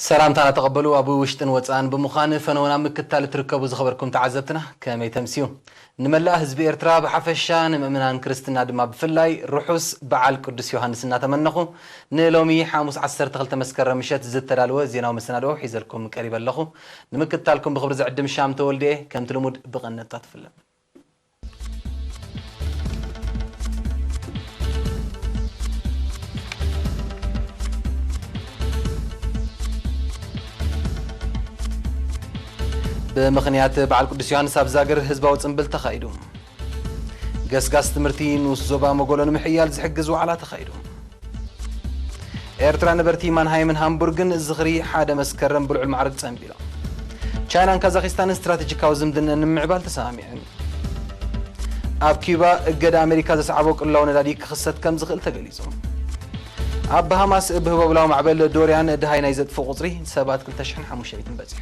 سلامتنا تقبلوا أبو وشتن وطان بمخان فنونا مكتال تركبوا زخبركم تعزتنا كما يتمسيو نملا حزب إرترا بحفشان مؤمنان كريستنا دما بفلاي روحوس بعال قدس يوحنس نتمنخو نلومي حاموس 10 تمسكر مشات زت تلالو زيناو مسنادو حيزلكم قريبا لخو نمكتالكم بخبر زعدم شام تولدي كم تلمود بقنطات تفلم بمخنيات بعل قدس يوحنس أبزاجر حزباو صنبل تخايدو قسقاس تمرتين وزوبا مقولن محيال زحجزوا على تخايدو إيرترا نبرتي مانهاي من هامبورغن الزغري حدا مسكرن بلع المعرض صنبيلا تشاينا كازاخستان استراتيجيكاو زمدن نمعبال تسامعين أب كيوبا قد أمريكا زسعبوك اللون داديك خصت كم زغل تقليزو أب بهاماس بهبو بلاو معبل دوريان دهاي نايزت فوق قطري سبات كل تشحن حموشة بيتنبزح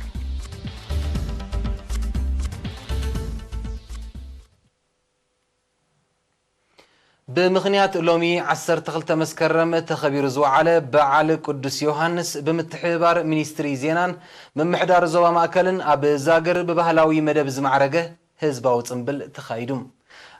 بمخنيات لومي 10 مسكرم تخبير زوعله بعل قدس يوحنس بمتحبار مينستري زينان من محدار زوا ماكلن اب زاغر ببهلاوي مدب زمعرجه حزباو صنبل تخايدوم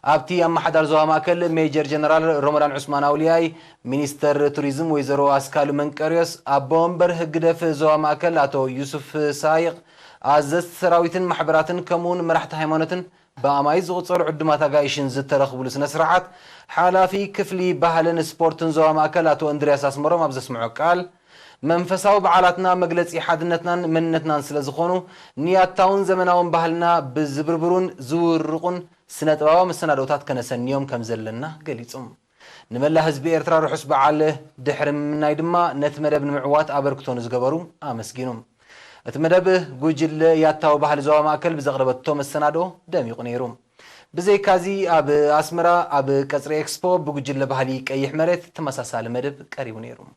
ابتي ام محدار زوا ماكل ميجر جنرال رمضان عثمان اولياي مينستر توريزم ويزرو اسكال منقريوس ابومبر هجدف زوا ماكل اتو يوسف سايق ازست سراويتن محبراتن كمون مرحت هيمانتن بامايز غصر عدمات غايشن زترخبل سنه سرعات حالافي كفلي بهلن سبورتن زوا ماكلاتو اندرياس اسمرو مابز سمعو قال منفساو بعالاتنا مغلص حدنتنا مننتنا سلازخونو نياتاون زمناون بهلنا بزبربرون زورقون سنطباوا مسنادوتات كنسنيوم كمزلنا غليصوم نملا حزب إرترا رحس بعال دحرم ناي دما نت مدب نمعوات ابركتون زغبرو امسكينوم اتمدب غوجل ياتاو بحال زوا ماكل بزغربتو مسنادو دميق نيروم بزي كازي اب اسمرا اب قصري اكسبو بغجل بحالي قيح مريت تمساسال مدب قريب نيروم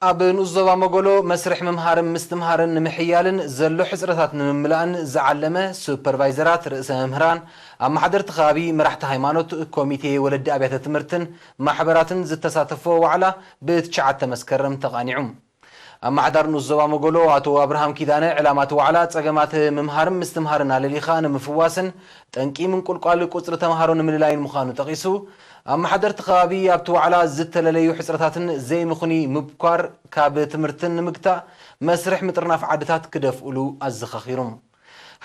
اب نوزوا مغولو مسرح ممهارن مستمهارن محيالن زلو حزرتات نملان زعلمه سوبرفايزرات رئيس مهران اما حضرت خابي مرحت هيمانوت كوميتي ولد ابيات تمرتن محبراتن زتساتفو وعلى بتشعت مسكرم تقانيعم اما حضر نوزوا مغولو اتو ابراهام كيدانه علامات وعلى صقمات ممهارن مستمهارن على خان مفواسن تنقي من قلقال قصر تمهارون من لاين مخانو تقيسو اما حضرت خابي ابتو على زتلليو حصرتاتن زي مخني مبكار كاب تمرتن مقتا مسرح مطرناف عدتات كدفولو ازخخيرم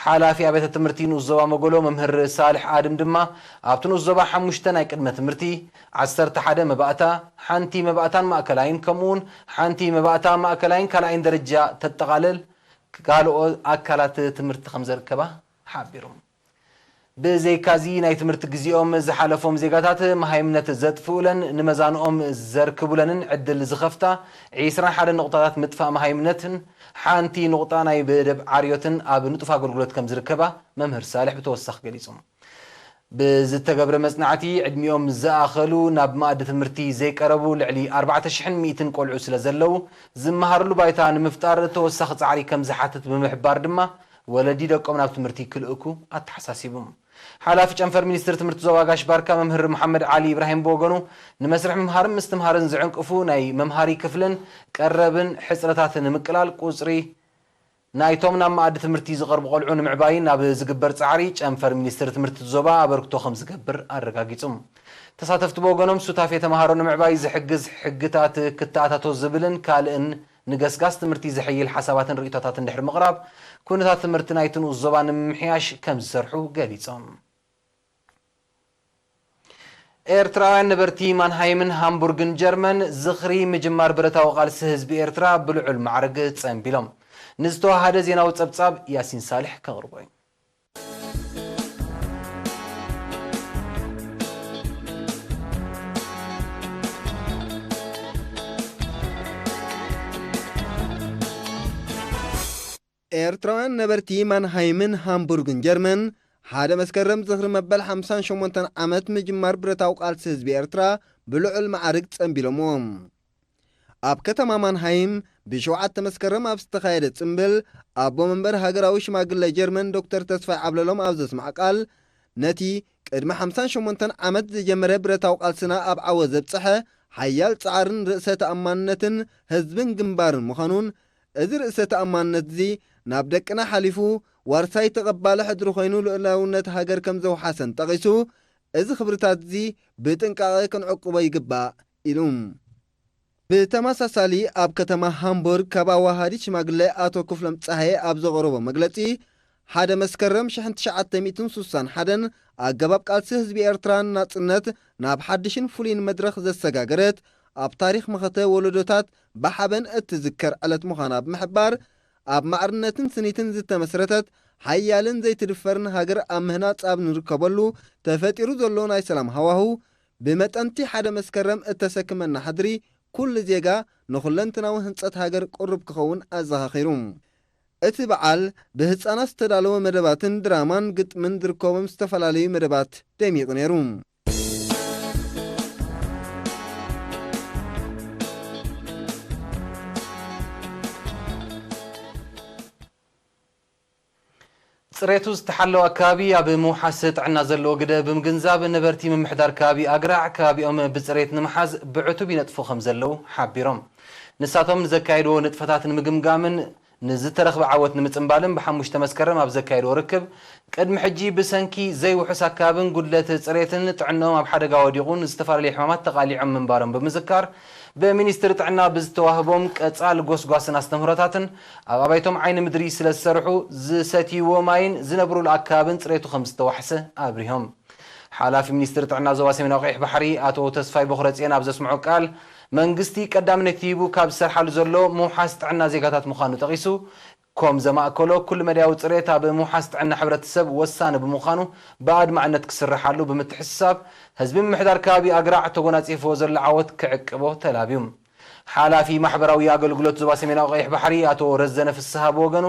حالافي ابيت تمرتين وزوا مغولو ممهر صالح ادم دما ابتنو زبا حمشتن اي قدمه تمرتي 11 مباتا حنتي مباتان ماكلاين كمون حنتي مباتا ماكلاين كلاين درجه تتقالل قالوا اكلات تمرت خمزركبا حابيرم بزي كازي ناي تمرت غزيوم زحالفوم زيغاتات مهيمنت زطفولن نمزانهم زركبولن عدل زخفتا 21 نقطات مدفع مهيمنتن حانتي نقطه ناي بدب عريوتن اب نطفا غلغلت كم زركبا ممهر صالح بتوسخ غليصوم بزتغبر مصنعتي عدميوم زاخلو ناب ماده تمرتي زي قربو لعلي 4100 قلعو سلازلو زمهارلو بايتان مفتار توسخ صعري كم زحاتت بمحبار دما ولدي دقم ناب تمرتي كلؤكو اتحساسيبم حالافي جنفر مينستر تمرت زواغاش باركا ممهر محمد علي ابراهيم بوغنو نمسرح ممهارن مستمهارن زعنقفو ناي ممهاري كفلن قربن حصرتاتن مقلال قصري نايتوم نام ماده تمرتي زقرب قلعون معباين ناب زغبر صعري جنفر مينستر تمرت زوبا بركتو خم زغبر ارغاغيصم تساتفت بوغنوم سوتافي تمهارون معباي زحجز حجتات كتاتاتو زبلن كالن نغسغاس تمرتي زحيل حساباتن ريتاتاتن دحر مقراب كونتات تمرت نايتن وزبان محياش كم زرحو غليصم إيرترا نبرتي مانهايمن هامبورغن جرمن زخري مجمار برتا وقالس حزب إيرترا بلعو المعرق صنبيلوم نزتو هذا زيناو صبصاب ياسين صالح كغربوي إيرترا نبرتي مانهايمن هامبورغن جرمن هذا مسكرم زخر مبل 58 عمت مجمار برتاو قالس حزب إيرترا بلعو المعرق صنبيلوم اب كتما مانهايم بشوعات مسكرم اب استخايده صنبل ابو منبر هاغراوي شماغله جرمن دكتور تسفاي عبللوم ابزس معقال نتي ቅድሚ 58 ዓመት ዝጀመረ ብረታዊ ቃልስና ኣብ ዓወ ዘብፅሐ ሓያል ጻዕርን ርእሰ ተኣማንነትን ህዝብን ግንባርን ምዃኑን እዚ ርእሰ ተኣማንነት እዚ ናብ ደቅና ሓሊፉ ዋርሳይ ተቐባለ ሕድሪ ኮይኑ ልዕላውነት ሃገር ከም ዘውሓሰን ጠቒሱ እዚ ክብርታት እዚ ብጥንቃቐ ክንዕቅቦ ይግባእ ኢሉ ብተመሳሳሊ ኣብ ከተማ ሃምቡርግ ካብ ኣዋሃዲ ሽማግለ ኣቶ ክፍሎም ፀሃየ ኣብ ዘቕረቦ መግለፂ ሓደ መስከረም 1961 ኣገባብ ቃልሲ ህዝቢ ኤርትራን ናጽነት ናብ ሓድሽን ፍሉይን መድረኽ ዘሰጋገረት ኣብ ታሪክ መኸተ ወለዶታት ብሓበን እትዝከር ዕለት ምዃና ብምሕባር ኣብ ማዕርነትን ስኒትን ዝተመስረተት ሓያልን ዘይትድፈርን ሃገር ኣብ ምህናፅ ኣብ ንርከበሉ ተፈጢሩ ዘሎ ናይ ሰላም ሃዋህው ብመጠንቲ ሓደ መስከረም እተሰክመና ሓድሪ ኩሉ ዜጋ ንኹለንትናዊ ህንፀት ሃገር ቁርብ ክኸውን ኣዘኻኺሩ እቲ በዓል ብህፃናት ዝተዳለወ መደባትን ድራማን ግጥምን ዝርከቦም ዝተፈላለዩ መደባት ደሚቑ ነይሩ። ጽሬቱ ዝተሓለወ ከባቢ ኣብ ምውሓስ ጥዕና ዘለዎ ግደ ብምግንዛብ ነበርቲ ምምሕዳር ከባቢ ኣግራዕ ከባቢኦም ብጽሬት ንምሓዝ ብዕቱብ ይነጥፉ ከም ዘለው ሓቢሮም ንሳቶም ዘካይድዎ ንጥፈታት ንምግምጋምን ንዝተረኽበ ዓወት ንምጽምባልን ብ5 መስከረም ኣብ ዘካይድዎ ርክብ ቅድሚ ሕጂ ብሰንኪ ዘይውሑስ ኣካባብን ጉድለት ጽሬትን ጥዕናኦም ኣብ ሓደጋ ወዲቑን ዝተፈላለዩ ሕማማት ተቓሊዖም ምንባሮም ብምዝካር በሚኒስትሪ ጥዕና ብዝተዋህቦም ቀጻል ጎስጓስን ኣስተምህሮታትን ኣብ ኣባይቶም ዓይኒ ምድሪ ስለ ዝሰርሑ ዝሰትይዎ ማይን ዝነብሩሉ ኣካባብን ጽሬቱ ከም ዝተዋሕሰ ኣብሪሆም ሓላፊ ሚኒስትሪ ጥዕና ዞባ ሰሜናዊ ቀይሕ ባሕሪ ኣቶ ተስፋይ በኽረጽዮን ኣብ ዘስምዑ ቃል መንግስቲ ቀዳምነት ሂቡ ካብ ዝሰርሓሉ ዘሎ ምውሓስ ጥዕና ዜጋታት ምዃኑ ጠቒሱ ከም ዘማእከሎ ኩሉ መድያዊ ጽሬት ኣብ ምውሓስ ጥዕና ሕብረተሰብ ወሳኒ ብምዃኑ ብኣድማዕነት ክስርሓሉ ብምትሕስሳብ ህዝቢ ምምሕዳር ከባቢ ኣግራዕ ተጎናጺፍዎ ዘሎ ዓወት ክዕቅቦ ተላብዩ ሓላፊ ማሕበራዊ ኣገልግሎት ዞባ ሰሜናዊ ቀይሕ ባሕሪ ኣቶ ረዘነ ፍስሓ ብወገኑ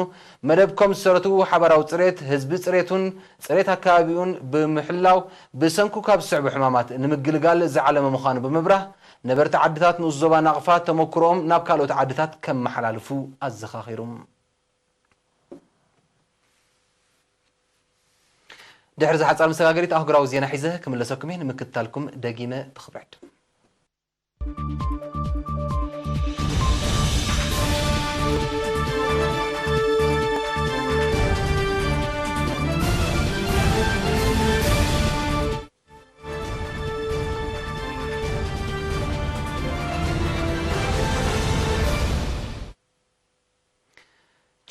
መደብኮም ዝሰረቱ ሓበራዊ ጽሬት ህዝቢ ጽሬቱን ጽሬት ኣካባቢኡን ብምሕላው ብሰንኩ ካብ ዝስዕቡ ሕማማት ንምግልጋል ዝዓለመ ምዃኑ ብምብራህ ነበርቲ ዓድታት ንኡስ ዞባ ናቕፋት ተመክሮኦም ናብ ካልኦት ዓድታት ከም መሓላልፉ ኣዘኻኺሩ ድሕሪ ዝሓፃር መሰጋገሪት ኣህጉራዊ ዜና ሒዘ ክምለሰኩም እየ ንምክትታልኩም ደጊመ ብኽብረት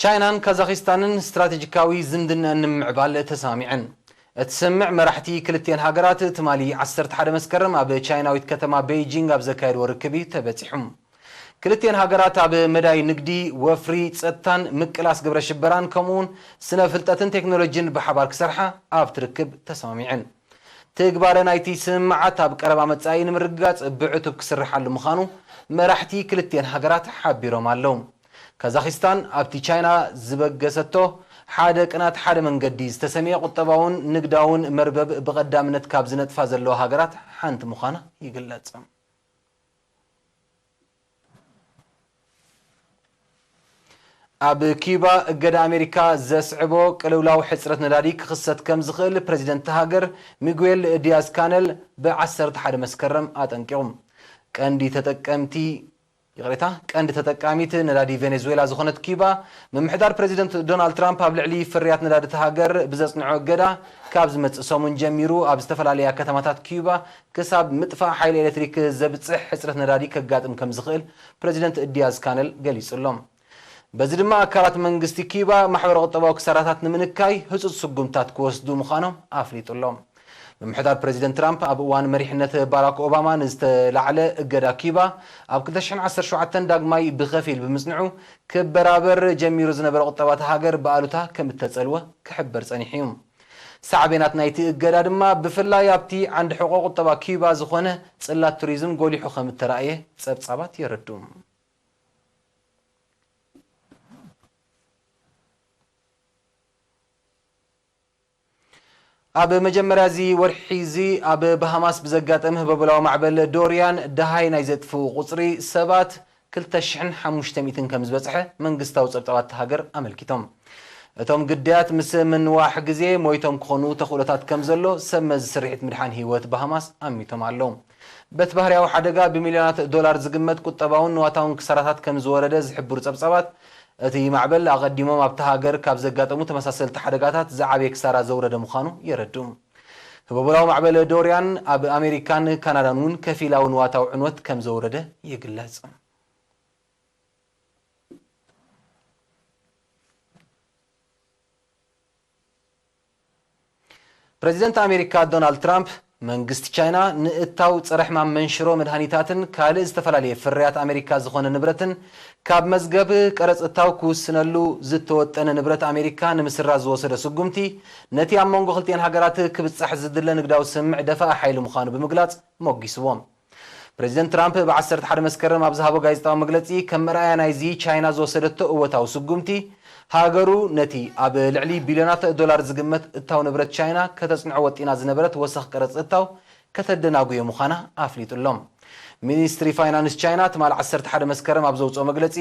ቻይናን ካዛኽስታንን ስትራቴጂካዊ ዝምድና ንምዕባል ተሰሚዐን እትሰምዕ መራሕቲ ክልቴን ሃገራት ትማሊ 11 መስከረም ኣብ ቻይናዊት ከተማ ቤይጂንግ ኣብ ዘካየድዎ ርክቢ ተበፂሖም ክልቴን ሃገራት ኣብ መዳይ ንግዲ ወፍሪ ጸጥታን ምቅላስ ግብረ ሽበራን ከምኡውን ስነ ፍልጠትን ቴክኖሎጂን ብሓባር ክሰርሓ ኣብ ትርክብ ተሰሚዐን ትግባረ ናይቲ ስምዓት ኣብ ቀረባ መጻኢ ንምርጋጽ ብዕቱብ ክስርሓሉ ምዃኑ መራሕቲ ክልቴን ሃገራት ሓቢሮም ኣለዉ ካዛኽስታን ኣብቲ ቻይና ዝበገሰቶ ሓደ ቅናት ሓደ መንገዲ ዝተሰሚየ ቁጠባውን ንግዳውን መርበብ ብቐዳምነት ካብ ዝነጥፋ ዘለዎ ሃገራት ሓንቲ ምዃና ይግለጽ ኣብ ኪባ እገዳ ኣሜሪካ ዘስዕቦ ቅልውላው ሕጽረት ነዳዲ ክኽሰት ከም ዝኽእል ፕሬዚደንት ሃገር ሚጉኤል ዲያዝ ካነል ብ11 መስከረም ኣጠንቂቖም ቀንዲ ተጠቃሚት ነዳዲ ቬኔዙዌላ ዝኾነት ኪባ ምምሕዳር ፕሬዚደንት ዶናልድ ትራምፕ ኣብ ልዕሊ ፍርያት ነዳዲ ሃገር ብዘጽንዖ እገዳ ካብ ዝመጽእ ሰሙን ጀሚሩ ኣብ ዝተፈላለያ ከተማታት ኪባ ክሳብ ምጥፋእ ሓይሊ ኤሌክትሪክ ዘብጽሕ ሕጽረት ነዳዲ ከጋጥም ከም ዝኽእል ፕሬዚደንት ዲያዝ ካነል ገሊጹሎም በዚ ድማ ኣካላት መንግስቲ ኪባ ማሕበረ ቁጠባዊ ክሳራታት ንምንካይ ህጹጽ ስጉምታት ክወስዱ ምዃኖም ኣፍሊጡሎም ምምሕዳር ፕሬዚደንት ትራምፕ ኣብ እዋን መሪሕነት ባራክ ኦባማ ንዝተላዕለ እገዳ ኪባ ኣብ 2017 ዳግማይ ብኸፊል ብምጽንዑ ክበራበር ጀሚሩ ዝነበረ ቁጠባት ሃገር ብኣሉታ ከም እተጸልወ ክሕበር ጸኒሑ እዩ ሳዕቤናት ናይቲ እገዳ ድማ ብፍላይ ኣብቲ ዓንዲ ሕቆ ቁጠባ ኪባ ዝኾነ ጽላት ቱሪዝም ጎሊሑ ከም እተረኣየ ጸብጻባት የረድኡ ኣብ መጀመርያ እዚ ወርሒ እዚ ኣብ ባሃማስ ብዘጋጠመ ህበበላዊ ማዕበል ዶሪያን ደሃይ ናይ ዘጥፍኡ ቁጽሪ ሰባት 2500 ከም ዝበጽሐ መንግስታዊ ጸብጻባት ሃገር ኣመልኪቶም እቶም ግዳያት ምስ ምንዋሕ ግዜ ሞይቶም ክኾኑ ተኽእሎታት ከም ዘሎ ሰመዝ ስርሒት ምድሓን ህይወት ብሃማስ ኣሚቶም ኣለዉ በት ባህርያዊ ሓደጋ ብሚልዮናት ዶላር ዝግመት ቁጠባውን ንዋታውን ክሳራታት ከም ዝወረደ ዝሕብሩ ጸብጻባት እቲ ማዕበል ኣቐዲሞም ኣብታ ሃገር ካብ ዘጋጠሙ ተመሳሰልቲ ሓደጋታት ዝዓበየ ክሳራ ዘውረደ ምዃኑ የረድኡ ህበበላዊ ማዕበል ዶርያን ኣብ ኣሜሪካን ካናዳን እውን ከፊላዊ ንዋታዊ ዕንወት ከም ዘውረደ ይግለጽ ፕሬዚደንት ኣሜሪካ ዶናልድ ትራምፕ መንግስቲ ቻይና ንእታው ፀረ ሕማም መንሽሮ መድሃኒታትን ካልእ ዝተፈላለየ ፍርያት ኣሜሪካ ዝኾነ ንብረትን ካብ መዝገብ ቀረፅ እታው ክውስነሉ ዝተወጠነ ንብረት ኣሜሪካ ንምስራዝ ዝወሰደ ስጉምቲ ነቲ ኣብ መንጎ ክልቲአን ሃገራት ክብፃሕ ዝድለ ንግዳዊ ስምዕ ደፋእ ሓይሊ ምዃኑ ብምግላጽ ሞጊስዎም ፕሬዚደንት ትራምፕ ብ11 መስከረም ኣብ ዝሃቦ ጋዜጣዊ መግለጺ ከም መርኣያ ናይዚ ቻይና ዝወሰደቶ እወታዊ ስጉምቲ ሃገሩ ነቲ ኣብ ልዕሊ ቢልዮናት ዶላር ዝግመት እታው ንብረት ቻይና ከተጽንዖ ወጢና ዝነበረት ወሰኽ ቀረፅ እታው ከተደናጉዮ ምዃና ኣፍሊጡሎም ሚኒስትሪ ፋይናንስ ቻይና ትማል 11 መስከረም ኣብ ዘውፅኦ መግለጺ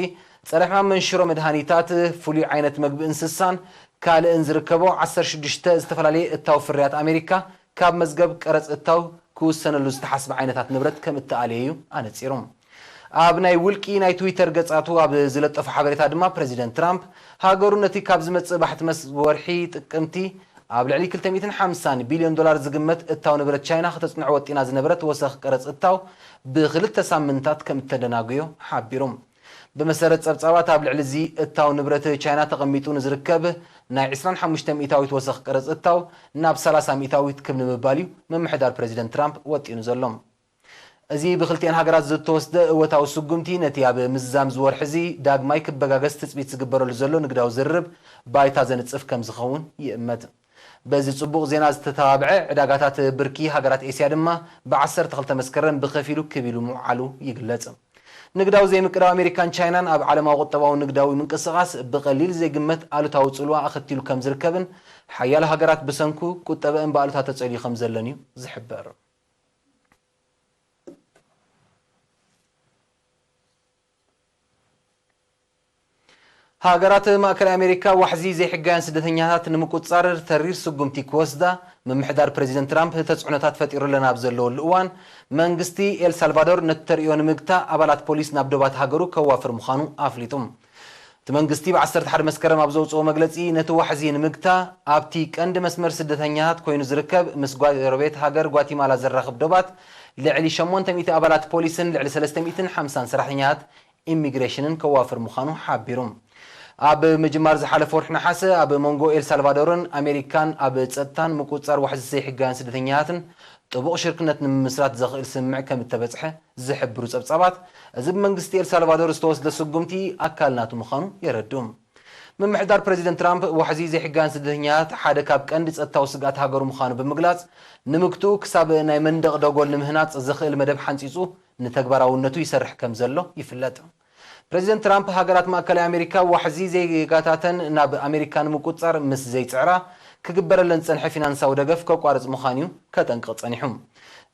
ፀረ ሕማም መንሽሮ መድሃኒታት ፍሉይ ዓይነት መግቢ እንስሳን ካልእን ዝርከቦ 16 ዝተፈላለየ እታው ፍርያት ኣሜሪካ ካብ መዝገብ ቀረፅ እታው ክውሰነሉ ዝተሓስበ ዓይነታት ንብረት ከም እተኣለዩ ኣነጺሮም ኣብ ናይ ውልቂ ናይ ትዊተር ገጻቱ ኣብ ዝለጠፉ ሓበሬታ ድማ ፕሬዚደንት ትራምፕ ሃገሩ ነቲ ካብ ዝመጽእ ባሕትመስ ወርሒ ጥቅምቲ ኣብ ልዕሊ 250 ቢልዮን ዶላር ዝግመት እታው ንብረት ቻይና ከተጽንዖ ወጢና ዝነበረት ወሰኽ ቀረፅ እታው ብክልተ ሳምንታት ከም እተደናግዮ ሓቢሮም ብመሰረት ጸብጻባት ኣብ ልዕሊ እዚ እታው ንብረት ቻይና ተቐሚጡ ንዝርከብ ናይ 25 ሚእታዊት ወሰኽ ቀረፅ እታው ናብ 30 ሚእታዊት ከም ንምባል እዩ መምሕዳር ፕሬዚደንት ትራምፕ ወጢኑ ዘሎም እዚ ብክልቲአን ሃገራት ዝተወስደ እወታዊ ስጉምቲ ነቲ ኣብ ምዛም ዝወርሒ እዚ ዳግማይ ክበጋገዝ ትፅቢት ዝግበረሉ ዘሎ ንግዳዊ ዝርርብ ባይታ ዘንጽፍ ከም ዝኸውን ይእመት በዚ ጽቡቕ ዜና ዝተተባብዐ ዕዳጋታት ብርኪ ሃገራት ኤስያ ድማ ብ12 መስከረም ብኸፊሉ ክቢሉ ምዓሉ ይግለጽ ንግዳዊ ዘይምቅዳው ኣሜሪካን ቻይናን ኣብ ዓለማዊ ቁጠባዊ ንግዳዊ ምንቅስቓስ ብቐሊል ዘይግመት ኣሉታዊ ጽልዋ ኣኸቲሉ ከም ዝርከብን ሓያሎ ሃገራት ብሰንኩ ቁጠበአን ብኣሉታ ተጸልዩ ከም ዘለን እዩ ዝሕበር ሃገራት ማእከላይ ኣሜሪካ ዋሕዚ ዘይሕጋያን ስደተኛታት ንምቁጻር ተሪር ስጉምቲ ክወስዳ ምምሕዳር ፕሬዚደንት ትራምፕ ተጽዕኖታት ፈጢሩለን ኣብ ዘለወሉ እዋን መንግስቲ ኤልሳልቫዶር ነቲ ተሪዮ ንምግታእ ኣባላት ፖሊስ ናብ ዶባት ሃገሩ ከዋፍር ምዃኑ ኣፍሊጡ እቲ መንግስቲ ብ11 መስከረም ኣብ ዘውፅኦ መግለጺ ነቲ ዋሕዚ ንምግታእ ኣብቲ ቀንዲ መስመር ስደተኛታት ኮይኑ ዝርከብ ምስ ጎረቤት ሃገር ጓቲማላ ዘራኽብ ዶባት ልዕሊ 800 ኣባላት ፖሊስን ልዕሊ 350 ሰራሕተኛታት ኢሚግሬሽንን ከዋፍር ምዃኑ ሓቢሩ ኣብ ምጅማር ዝሓለፈ ወርሒ ነሓሰ ኣብ መንጎ ኤልሳልቫዶርን ኣሜሪካን ኣብ ጸጥታን ምቁጻር ዋሕዚ ዘይሕጋያን ስደተኛታትን ጥቡቕ ሽርክነት ንምስራት ዘኽእል ስምዕ ከም እተበጽሐ ዝሕብሩ ጸብጻባት እዚ ብመንግስቲ ኤልሳልቫዶር ዝተወስደ ስጉምቲ ኣካል ናቱ ምዃኑ የረድኡ ምምሕዳር ፕሬዚደንት ትራምፕ ዋሕዚ ዘይሕጋያን ስደተኛታት ሓደ ካብ ቀንዲ ጸጥታዊ ስጋት ሃገሩ ምዃኑ ብምግላጽ ንምግትኡ ክሳብ ናይ መንደቕ ደጎል ንምህናጽ ዝኽእል መደብ ሓንጺጹ ንተግባራውነቱ ይሰርሕ ከም ዘሎ ይፍለጥ ፕሬዚደንት ትራምፕ ሃገራት ማእከላይ ኣሜሪካ ዋሕዚ ዘይጋታተን ናብ ኣሜሪካ ንምቁጻር ምስ ዘይጽዕራ ክግበረለን ጸንሐ ፊናንሳዊ ደገፍ ከቋርጽ ምዃኑ እዩ ከጠንቅቕ ጸኒሖም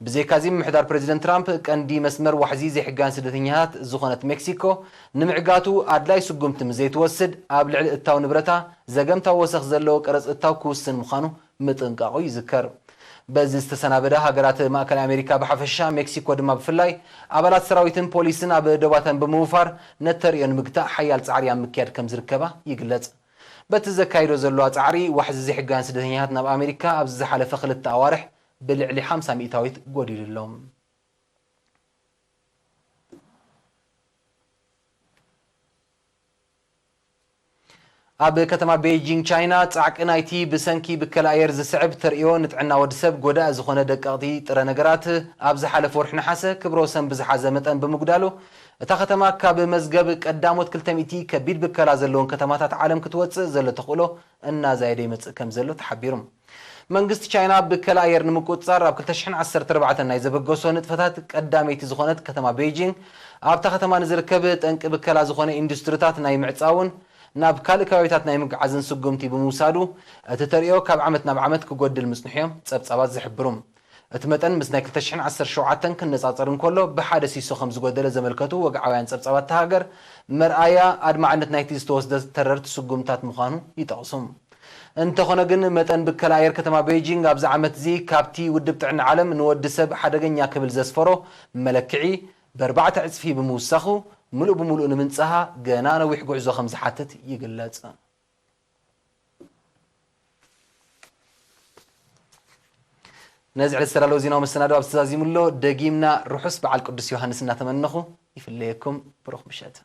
ብዘይካዚ ምምሕዳር ፕሬዚደንት ትራምፕ ቀንዲ መስመር ዋሕዚ ዘይሕጋያን ስደተኛታት ዝኾነት ሜክሲኮ ንምዕጋቱ ኣድላይ ስጉምቲ ምዘይትወስድ ኣብ ልዕሊ እታው ንብረታ ዘገምታዊ ወሰኽ ዘለዎ ቀረፅ እታው ክውስን ምዃኑ ምጥንቃቑ ይዝከር በዚ ዝተሰናበደ ሃገራት ማእከላይ ኣሜሪካ ብሓፈሻ ሜክሲኮ ድማ ብፍላይ ኣባላት ሰራዊትን ፖሊስን ኣብ ዶባተን ብምውፋር ነተሪኦ ንምግታእ ሓያል ጻዕሪ ኣብ ምክያድ ከም ዝርከባ ይግለጽ በቲ ዘካይዶ ዘለዋ ጻዕሪ ዋሕዚ ዘይሕጋያን ስደተኛታት ናብ ኣሜሪካ ኣብ ዝሓለፈ 2 ኣዋርሕ ብልዕሊ 50 ሚእታዊት ጎዲሉሎም ኣብ ከተማ ቤጂንግ ቻይና ጻዕቂ ናይቲ ብሰንኪ ብከላ ኣየር ዝስዕብ ተርእዮ ንጥዕና ወዲሰብ ጎዳእ ዝኾነ ደቀቕቲ ጥረ ነገራት ኣብ ዝሓለፈ ወርሒ ነሓሰ ክብረ ወሰን ብዝሓዘ መጠን ብምጉዳሉ እታ ከተማ ካብ መዝገብ ቀዳሞት 200 ከቢድ ብከላ ዘለዎን ከተማታት ዓለም ክትወፅእ ዘሎ ተኽእሎ እናዛየደ ይመጽእ ከም ዘሎ ተሓቢሩ መንግስቲ ቻይና ብከላ ኣየር ንምቁጻር ኣብ 2014 ናይ ዘበገሶ ንጥፈታት ቀዳመይቲ ዝኾነት ከተማ ቤጂንግ ኣብታ ከተማ ንዝርከብ ጠንቂ ብከላ ዝኾነ ኢንዱስትሪታት ናይ ምዕጻውን ናብ ካልእ ከባቢታት ናይ ምግዓዝን ስጉምቲ ብምውሳዱ እቲ ተርእዮ ካብ ዓመት ናብ ዓመት ክጎድል ምጽንሖም ጸብጻባት ዝሕብሩ እቲ መጠን ምስ ናይ 2017 ክነጻጸር እንከሎ ብሓደ ሲሶ ከም ዝጎደለ ዘመልከቱ ወግዓውያን ጸብጻባት ሃገር مرآيا أدمعنت نايتي ستوسد تررت سقومتات مخانو يتقصم انت خونا جن متن بكلاير كتما بيجينغ أبز عمت زي كابتي ودبت عن عالم نود سب حدقن ياكبل زسفرو ملكعي بربعة عزفي بموسخو ملو بملو نمنصها جنانا ويحقو عزو خمس حتت يقلات نزع السرالو زينا ومستنادو أبستازي ملو دقيمنا روحس بعال قدس يوحنس ناتمنخو يفليكم بروخ بشات